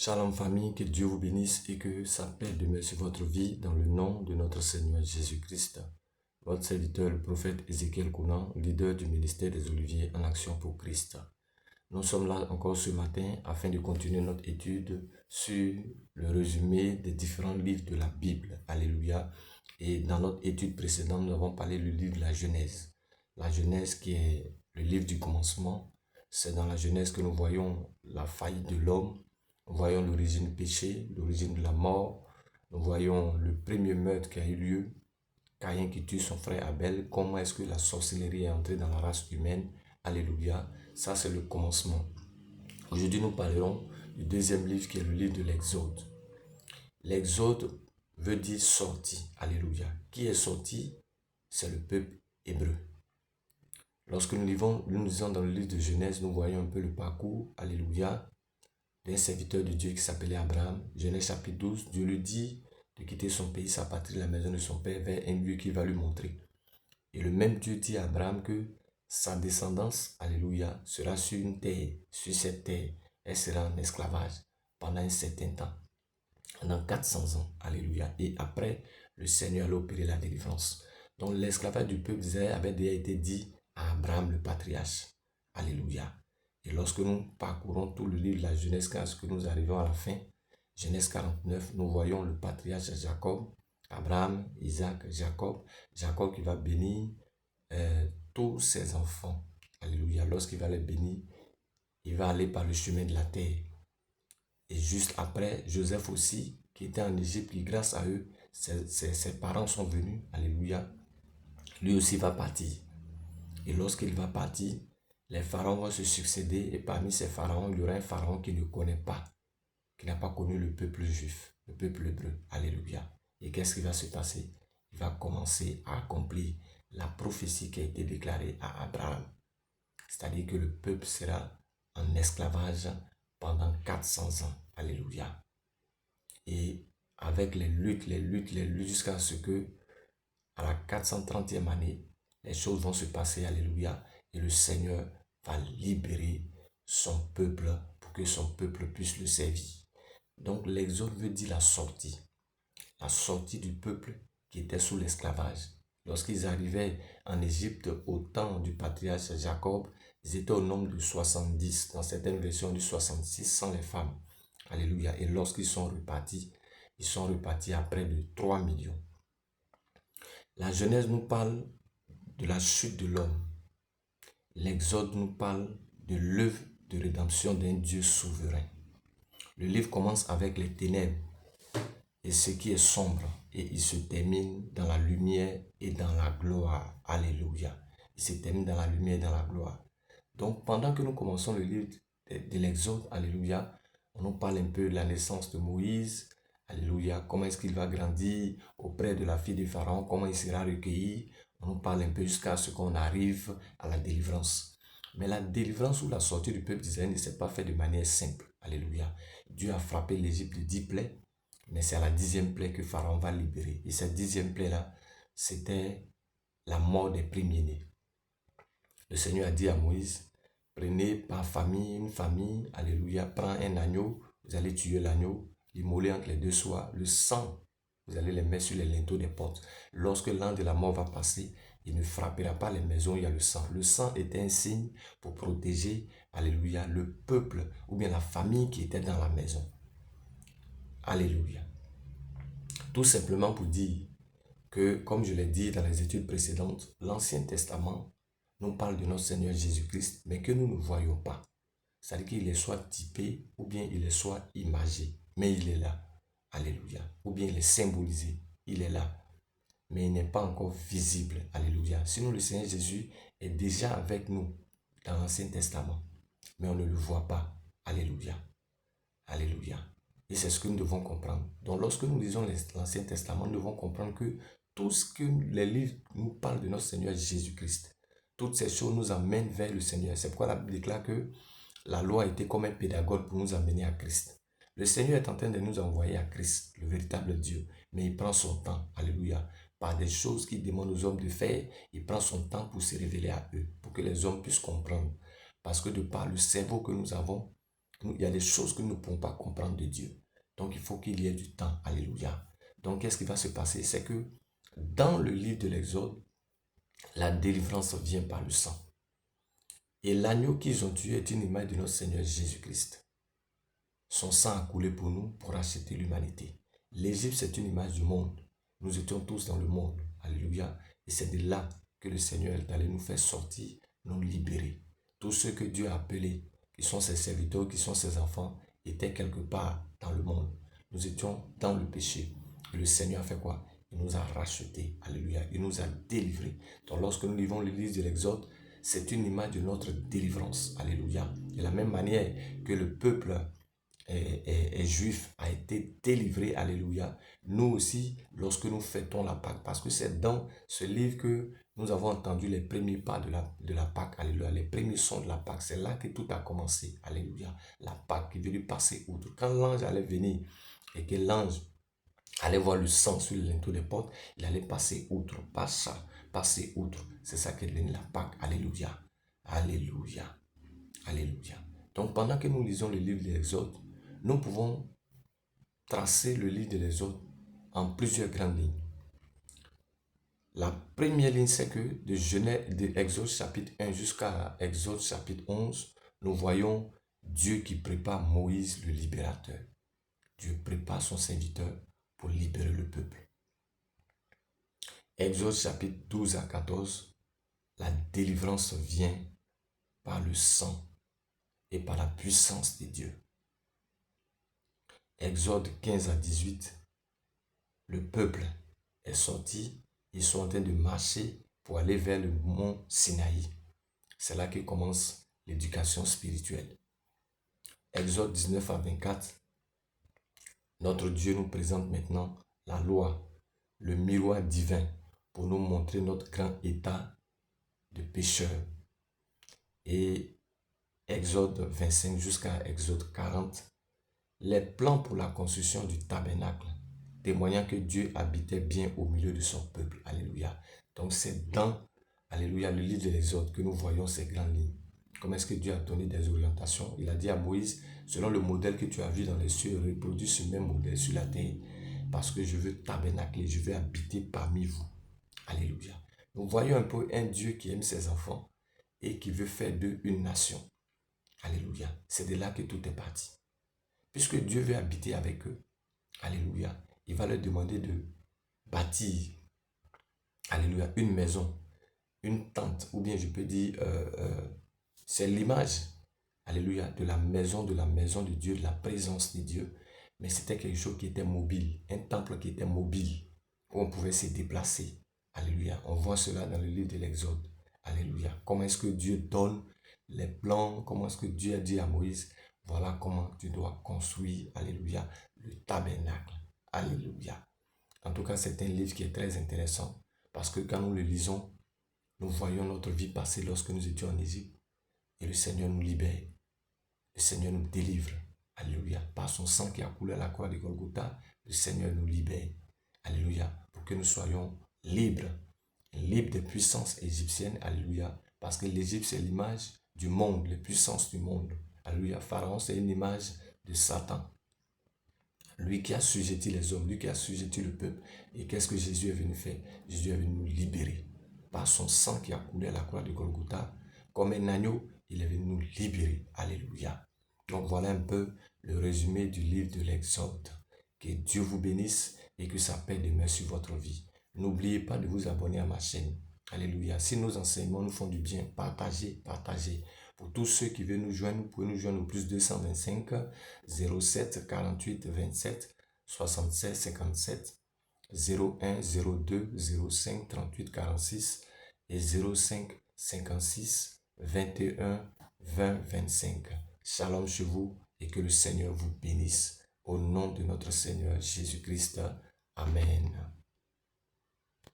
Shalom famille, que Dieu vous bénisse et que sa paix demeure sur votre vie dans le nom de notre Seigneur Jésus-Christ. Votre serviteur, le prophète Ézéchiel Conan, leader du ministère des Oliviers en action pour Christ. Nous sommes là encore ce matin afin de continuer notre étude sur le résumé des différents livres de la Bible. Alléluia. Et dans notre étude précédente, nous avons parlé du livre de la Genèse. La Genèse qui est le livre du commencement. C'est dans la Genèse que nous voyons la faillite de l'homme. Nous voyons l'origine du péché, l'origine de la mort. Nous voyons le premier meurtre qui a eu lieu. Caïn qui tue son frère Abel. Comment est-ce que la sorcellerie est entrée dans la race humaine. Alléluia. Ça, c'est le commencement. Aujourd'hui, nous parlerons du deuxième livre qui est le livre de l'Exode. L'Exode veut dire sorti. Alléluia. Qui est sorti? C'est le peuple hébreu. Lorsque nous lisons dans le livre de Genèse, nous voyons un peu le parcours. Alléluia. D'un serviteur de Dieu qui s'appelait Abraham. Genèse chapitre 12, Dieu lui dit de quitter son pays, sa patrie, la maison de son père vers un lieu qu'il va lui montrer. Et le même Dieu dit à Abraham que sa descendance, alléluia, sera sur une terre. Sur cette terre, elle sera en esclavage pendant un certain temps. Pendant 400 ans, alléluia. Et après, le Seigneur allait opérer la délivrance. Donc l'esclavage du peuple d'Israël avait déjà été dit à Abraham le patriarche. Alléluia. Et lorsque nous parcourons tout le livre de la Genèse, quand nous arrivons à la fin, Genèse 49, nous voyons le patriarche Jacob, Abraham, Isaac, Jacob. Jacob qui va bénir tous ses enfants. Alléluia. Lorsqu'il va les bénir, il va aller par le chemin de la terre. Et juste après, Joseph aussi, qui était en Égypte, qui grâce à eux, ses parents sont venus. Alléluia. Lui aussi va partir. Et lorsqu'il va partir, les pharaons vont se succéder. Et parmi ces pharaons, il y aura un pharaon qui ne connaît pas, qui n'a pas connu le peuple juif, le peuple hébreu. Alléluia. Et qu'est-ce qui va se passer? Il va commencer à accomplir la prophétie qui a été déclarée à Abraham. C'est-à-dire que le peuple sera en esclavage pendant 400 ans. Alléluia. Et avec les luttes, jusqu'à ce que, à la 430e année, les choses vont se passer. Alléluia. Et le Seigneur va libérer son peuple pour que son peuple puisse le servir. Donc l'exode veut dire la sortie du peuple qui était sous l'esclavage. Lorsqu'ils arrivaient en Égypte au temps du patriarche Jacob, ils étaient au nombre de 70, dans certaines versions du 66 sans les femmes. Alléluia. Et lorsqu'ils sont repartis à près de 3 millions. La Genèse nous parle de la chute de l'homme. L'Exode nous parle de l'œuvre de rédemption d'un Dieu souverain. Le livre commence avec les ténèbres et ce qui est sombre, et il se termine dans la lumière et dans la gloire. Alléluia. Il se termine dans la lumière et dans la gloire. Donc, pendant que nous commençons le livre de l'Exode, alléluia, on nous parle un peu de la naissance de Moïse, alléluia, comment est-ce qu'il va grandir auprès de la fille de Pharaon, comment il sera recueilli. On nous parle un peu jusqu'à ce qu'on arrive à la délivrance. Mais la délivrance ou la sortie du peuple d'Israël ne s'est pas faite de manière simple. Alléluia. Dieu a frappé l'Égypte de 10 plaies, mais c'est à la 10e plaie que Pharaon va libérer. Et cette 10e plaie-là, c'était la mort des premiers-nés. Le Seigneur a dit à Moïse, prenez par famille, une famille, alléluia, prends un agneau, vous allez tuer l'agneau, l'immoler entre les deux soirs, le sang, vous allez les mettre sur les linteaux des portes. Lorsque l'an de la mort va passer, il ne frappera pas les maisons où il y a le sang. Le sang était un signe pour protéger, alléluia, le peuple ou bien la famille qui était dans la maison. Alléluia. Tout simplement pour dire que, comme je l'ai dit dans les études précédentes, l'Ancien Testament nous parle de notre Seigneur Jésus-Christ, mais que nous ne voyons pas. C'est-à-dire qu'il est soit typé, ou bien il est soit imagé, mais il est là. Alléluia. Ou bien il est symbolisé, il est là. Mais il n'est pas encore visible. Alléluia. Sinon, le Seigneur Jésus est déjà avec nous dans l'Ancien Testament, mais on ne le voit pas. Alléluia. Alléluia. Et c'est ce que nous devons comprendre. Donc, lorsque nous lisons l'Ancien Testament, nous devons comprendre que tout ce que les livres nous parlent de notre Seigneur Jésus-Christ, toutes ces choses nous amènent vers le Seigneur. C'est pourquoi la Bible déclare que la loi était comme un pédagogue pour nous amener à Christ. Le Seigneur est en train de nous envoyer à Christ, le véritable Dieu. Mais il prend son temps, alléluia, par des choses qu'il demande aux hommes de faire. Il prend son temps pour se révéler à eux, pour que les hommes puissent comprendre. Parce que de par le cerveau que nous avons, Il y a des choses que nous ne pouvons pas comprendre de Dieu. Donc, il faut qu'il y ait du temps. Alléluia. Donc, qu'est-ce qui va se passer? C'est que dans le livre de l'Exode, la délivrance vient par le sang. Et l'agneau qu'ils ont tué est une image de notre Seigneur Jésus-Christ. Son sang a coulé pour nous, pour racheter l'humanité. L'Égypte, c'est une image du monde. Nous étions tous dans le monde. Alléluia. Et c'est de là que le Seigneur est allé nous faire sortir, nous libérer. Tous ceux que Dieu a appelés, qui sont ses serviteurs, qui sont ses enfants, étaient quelque part dans le monde. Nous étions dans le péché. Et le Seigneur a fait quoi? Il nous a rachetés. Alléluia. Il nous a délivrés. Donc lorsque nous lisons le livre de l'Exode, c'est une image de notre délivrance. Alléluia. De la même manière que le peuple juif a été délivré, alléluia. Nous aussi, lorsque nous fêtons la Pâque, parce que c'est dans ce livre que nous avons entendu les premiers pas de la Pâque, alléluia, les premiers sons de la Pâque, c'est là que tout a commencé, alléluia. La Pâque qui est venue passer outre. Quand l'ange allait venir et que l'ange allait voir le sang sur le linteau des portes, il allait passer outre, pas ça, passer outre. C'est ça qu'est devenu la Pâque, alléluia, alléluia, alléluia. Donc pendant que nous lisons le livre de l'Exode, nous pouvons tracer le livre de l'Exode en plusieurs grandes lignes. La première ligne, c'est que de Exode chapitre 1 jusqu'à Exode chapitre 11, nous voyons Dieu qui prépare Moïse le libérateur. Dieu prépare son serviteur pour libérer le peuple. Exode chapitre 12 à 14, la délivrance vient par le sang et par la puissance de Dieu. Exode 15 à 18, le peuple est sorti, ils sont en train de marcher pour aller vers le mont Sinaï. C'est là que commence l'éducation spirituelle. Exode 19 à 24, notre Dieu nous présente maintenant la loi, le miroir divin pour nous montrer notre grand état de pécheur. Et Exode 25 jusqu'à Exode 40, les plans pour la construction du tabernacle, témoignant que Dieu habitait bien au milieu de son peuple. Alléluia. Donc c'est dans, alléluia, le livre de l'Exode que nous voyons ces grandes lignes. Comment est-ce que Dieu a donné des orientations? Il a dit à Moïse, selon le modèle que tu as vu dans les cieux, reproduis ce même modèle sur la terre. Parce que je veux tabernacler, je veux habiter parmi vous. Alléluia. Nous voyons un peu un Dieu qui aime ses enfants et qui veut faire d'eux une nation. Alléluia. C'est de là que tout est parti. Puisque Dieu veut habiter avec eux, alléluia, il va leur demander de bâtir, alléluia, une maison, une tente, ou bien je peux dire, c'est l'image, alléluia, de la maison de Dieu, de la présence de Dieu. Mais c'était quelque chose qui était mobile, un temple qui était mobile, où on pouvait se déplacer. Alléluia. On voit cela dans le livre de l'Exode. Alléluia. Comment est-ce que Dieu donne les plans, comment est-ce que Dieu a dit à Moïse, voilà comment tu dois construire, alléluia, le tabernacle. Alléluia. En tout cas, c'est un livre qui est très intéressant parce que quand nous le lisons, nous voyons notre vie passer lorsque nous étions en Égypte et le Seigneur nous libère. Le Seigneur nous délivre. Alléluia. Par son sang qui a coulé à la croix de Golgotha, le Seigneur nous libère. Alléluia. Pour que nous soyons libres. Libres des puissances égyptiennes. Alléluia. Parce que l'Égypte, c'est l'image du monde, les puissances du monde. Alléluia. Pharaon, c'est une image de Satan. Lui qui a assujetti les hommes, lui qui a assujetti le peuple. Et qu'est-ce que Jésus est venu faire? Jésus est venu nous libérer. Par son sang qui a coulé à la croix de Golgotha, comme un agneau, il est venu nous libérer. Alléluia. Donc voilà un peu le résumé du livre de l'Exode. Que Dieu vous bénisse et que sa paix demeure sur votre vie. N'oubliez pas de vous abonner à ma chaîne. Alléluia. Si nos enseignements nous font du bien, partagez, partagez. Pour tous ceux qui veulent nous joindre, vous pouvez nous joindre au plus 225 07 48 27 76 57 01 02 05 38 46 et 05 56 21 20 25. Shalom chez vous et que le Seigneur vous bénisse. Au nom de notre Seigneur Jésus-Christ. Amen.